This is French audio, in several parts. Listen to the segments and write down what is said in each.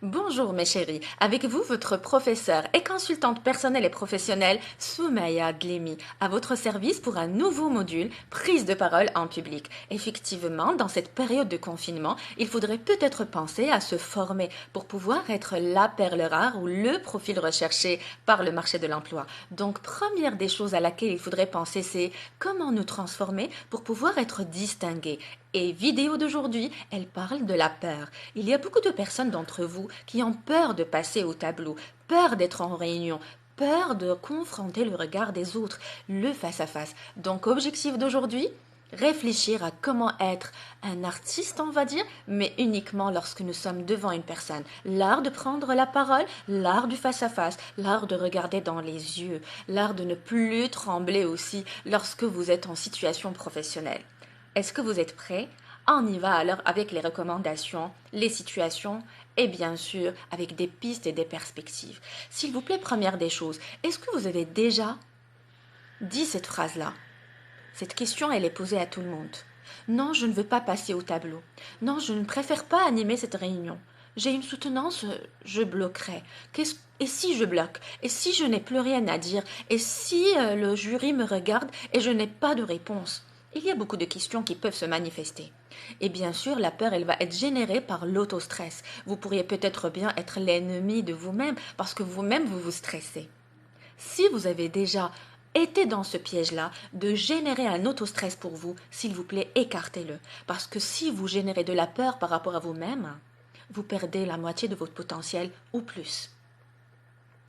Bonjour mes chéris, avec vous votre professeur et consultante personnelle et professionnelle Soumaya Dlemi, à votre service pour un nouveau module prise de parole en public. Effectivement, dans cette période de confinement, il faudrait peut-être penser à se former pour pouvoir être la perle rare ou le profil recherché par le marché de l'emploi. Donc, première des choses à laquelle il faudrait penser, c'est comment nous transformer pour pouvoir être distingués. Et vidéo d'aujourd'hui, elle parle de la peur. Il y a beaucoup de personnes d'entre vous qui ont peur de passer au tableau, peur d'être en réunion, peur de confronter le regard des autres, le face-à-face. Donc, objectif d'aujourd'hui, réfléchir à comment être un artiste, on va dire, mais uniquement lorsque nous sommes devant une personne. L'art de prendre la parole, l'art du face-à-face, l'art de regarder dans les yeux, l'art de ne plus trembler aussi lorsque vous êtes en situation professionnelle. Est-ce que vous êtes prêts? On y va alors avec les recommandations, les situations et bien sûr avec des pistes et des perspectives. S'il vous plaît, première des choses, est-ce que vous avez déjà dit cette phrase-là? Cette question, elle est posée à tout le monde. Non, je ne veux pas passer au tableau. Non, je ne préfère pas animer cette réunion. J'ai une soutenance, je bloquerai. Et si je bloque? Et si je n'ai plus rien à dire? Et si le jury me regarde et je n'ai pas de réponse? Il y a beaucoup de questions qui peuvent se manifester. Et bien sûr, la peur, elle va être générée par l'autostress. Vous pourriez peut-être bien être l'ennemi de vous-même parce que vous-même, vous vous stressez. Si vous avez déjà été dans ce piège-là de générer un autostress pour vous, s'il vous plaît, écartez-le. Parce que si vous générez de la peur par rapport à vous-même, vous perdez la moitié de votre potentiel ou plus.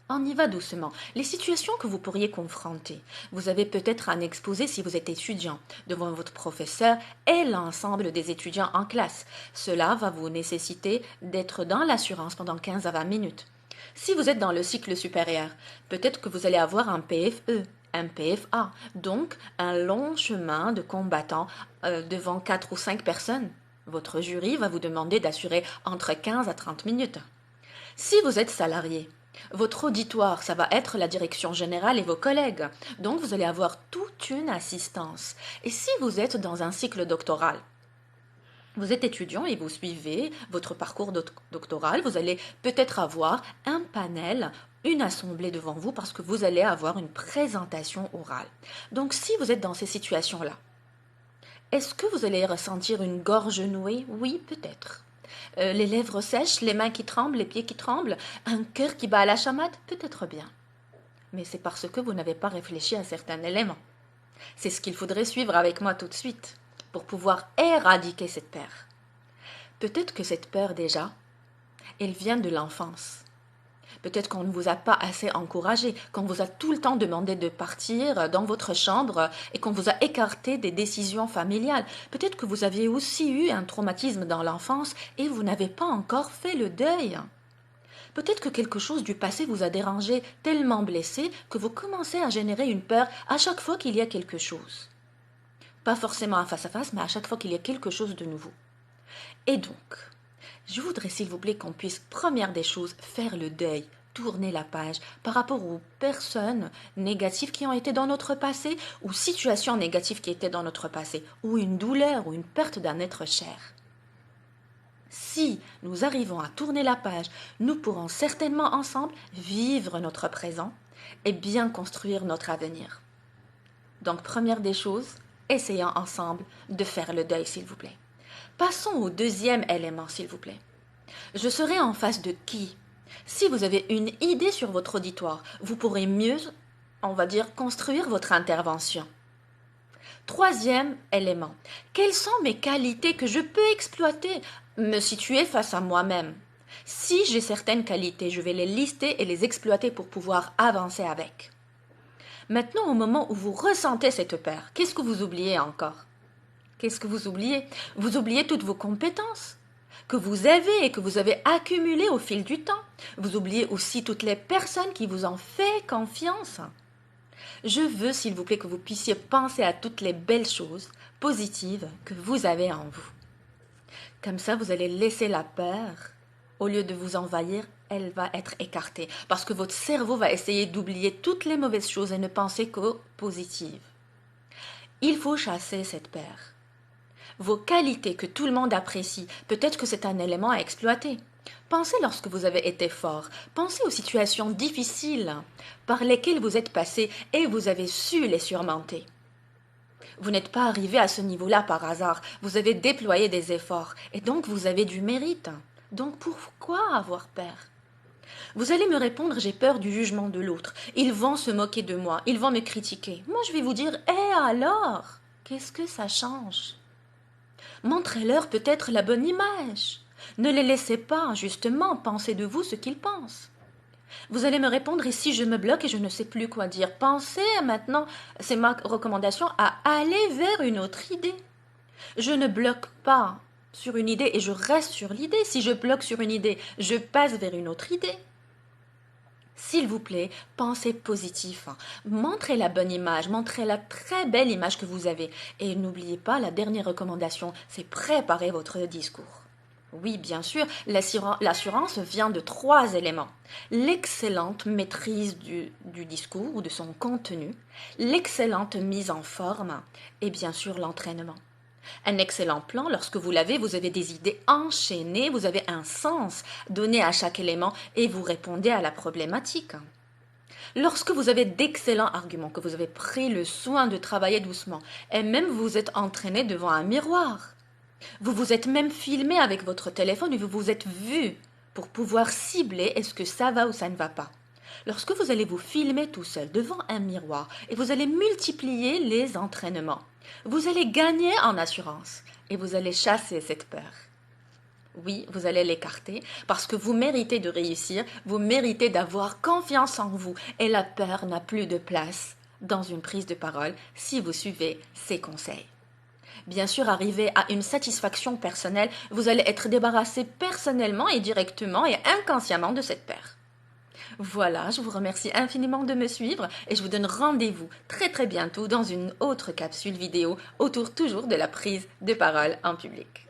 On y va doucement. Les situations que vous pourriez confronter. Vous avez peut-être un exposé si vous êtes étudiant devant votre professeur et l'ensemble des étudiants en classe. Cela va vous nécessiter d'être dans l'assurance pendant 15 à 20 minutes. Si vous êtes dans le cycle supérieur, peut-être que vous allez avoir un PFE, un PFA, donc un long chemin de combattants devant 4 ou 5 personnes. Votre jury va vous demander d'assurer entre 15 à 30 minutes. Si vous êtes salarié, votre auditoire, ça va être la direction générale et vos collègues. Donc, vous allez avoir toute une assistance. Et si vous êtes dans un cycle doctoral, vous êtes étudiant et vous suivez votre parcours doctoral, vous allez peut-être avoir un panel, une assemblée devant vous parce que vous allez avoir une présentation orale. Donc, si vous êtes dans ces situations-là, est-ce que vous allez ressentir une gorge nouée? Oui, peut-être. Les lèvres sèches, les mains qui tremblent, les pieds qui tremblent, un cœur qui bat à la chamade? Peut-être bien. Mais c'est parce que vous n'avez pas réfléchi à certains éléments. C'est ce qu'il faudrait suivre avec moi tout de suite pour pouvoir éradiquer cette peur. Peut-être que cette peur déjà, elle vient de l'enfance. Peut-être qu'on ne vous a pas assez encouragé, qu'on vous a tout le temps demandé de partir dans votre chambre et qu'on vous a écarté des décisions familiales. Peut-être que vous aviez aussi eu un traumatisme dans l'enfance et vous n'avez pas encore fait le deuil. Peut-être que quelque chose du passé vous a dérangé, tellement blessé, que vous commencez à générer une peur à chaque fois qu'il y a quelque chose. Pas forcément en face à face, mais à chaque fois qu'il y a quelque chose de nouveau. Et donc, je voudrais s'il vous plaît qu'on puisse, première des choses, faire le deuil, tourner la page par rapport aux personnes négatives qui ont été dans notre passé ou situations négatives qui étaient dans notre passé ou une douleur ou une perte d'un être cher. Si nous arrivons à tourner la page, nous pourrons certainement ensemble vivre notre présent et bien construire notre avenir. Donc, première des choses, essayons ensemble de faire le deuil, s'il vous plaît. Passons au deuxième élément, s'il vous plaît. Je serai en face de qui? Si vous avez une idée sur votre auditoire, vous pourrez mieux, on va dire, construire votre intervention. Troisième élément. Quelles sont mes qualités que je peux exploiter? Me situer face à moi-même. Si j'ai certaines qualités, je vais les lister et les exploiter pour pouvoir avancer avec. Maintenant, au moment où vous ressentez cette peur, qu'est-ce que vous oubliez encore? Qu'est-ce que vous oubliez? Vous oubliez toutes vos compétences que vous avez et que vous avez accumulées au fil du temps. Vous oubliez aussi toutes les personnes qui vous ont fait confiance. Je veux, s'il vous plaît, que vous puissiez penser à toutes les belles choses positives que vous avez en vous. Comme ça, vous allez laisser la peur, au lieu de vous envahir, elle va être écartée. Parce que votre cerveau va essayer d'oublier toutes les mauvaises choses et ne penser qu'aux positives. Il faut chasser cette peur. Vos qualités que tout le monde apprécie, peut-être que c'est un élément à exploiter. Pensez lorsque vous avez été fort. Pensez aux situations difficiles par lesquelles vous êtes passé et vous avez su les surmonter. Vous n'êtes pas arrivé à ce niveau-là par hasard. Vous avez déployé des efforts et donc vous avez du mérite. Donc pourquoi avoir peur? Vous allez me répondre, j'ai peur du jugement de l'autre. Ils vont se moquer de moi, ils vont me critiquer. Moi, je vais vous dire, alors, qu'est-ce que ça change? Montrez-leur peut-être la bonne image. Ne les laissez pas, justement, penser de vous ce qu'ils pensent. Vous allez me répondre, et si je me bloque et je ne sais plus quoi dire? Pensez maintenant, c'est ma recommandation, à aller vers une autre idée. Je ne bloque pas sur une idée et je reste sur l'idée. Si je bloque sur une idée, je passe vers une autre idée. S'il vous plaît, pensez positif. Montrez la bonne image, montrez la très belle image que vous avez. Et n'oubliez pas, la dernière recommandation, c'est préparer votre discours. Oui, bien sûr, l'assurance vient de 3 éléments. L'excellente maîtrise du discours ou de son contenu, l'excellente mise en forme et bien sûr l'entraînement. Un excellent plan, lorsque vous l'avez, vous avez des idées enchaînées, vous avez un sens donné à chaque élément et vous répondez à la problématique. Lorsque vous avez d'excellents arguments, que vous avez pris le soin de travailler doucement, et même vous êtes entraîné devant un miroir, vous vous êtes même filmé avec votre téléphone et vous vous êtes vu pour pouvoir cibler est-ce que ça va ou ça ne va pas. Lorsque vous allez vous filmer tout seul devant un miroir et vous allez multiplier les entraînements, vous allez gagner en assurance et vous allez chasser cette peur. Oui, vous allez l'écarter parce que vous méritez de réussir, vous méritez d'avoir confiance en vous et la peur n'a plus de place dans une prise de parole si vous suivez ces conseils. Bien sûr, arriver à une satisfaction personnelle, vous allez être débarrassé personnellement et directement et inconsciemment de cette peur. Voilà, je vous remercie infiniment de me suivre et je vous donne rendez-vous très très bientôt dans une autre capsule vidéo autour toujours de la prise de parole en public.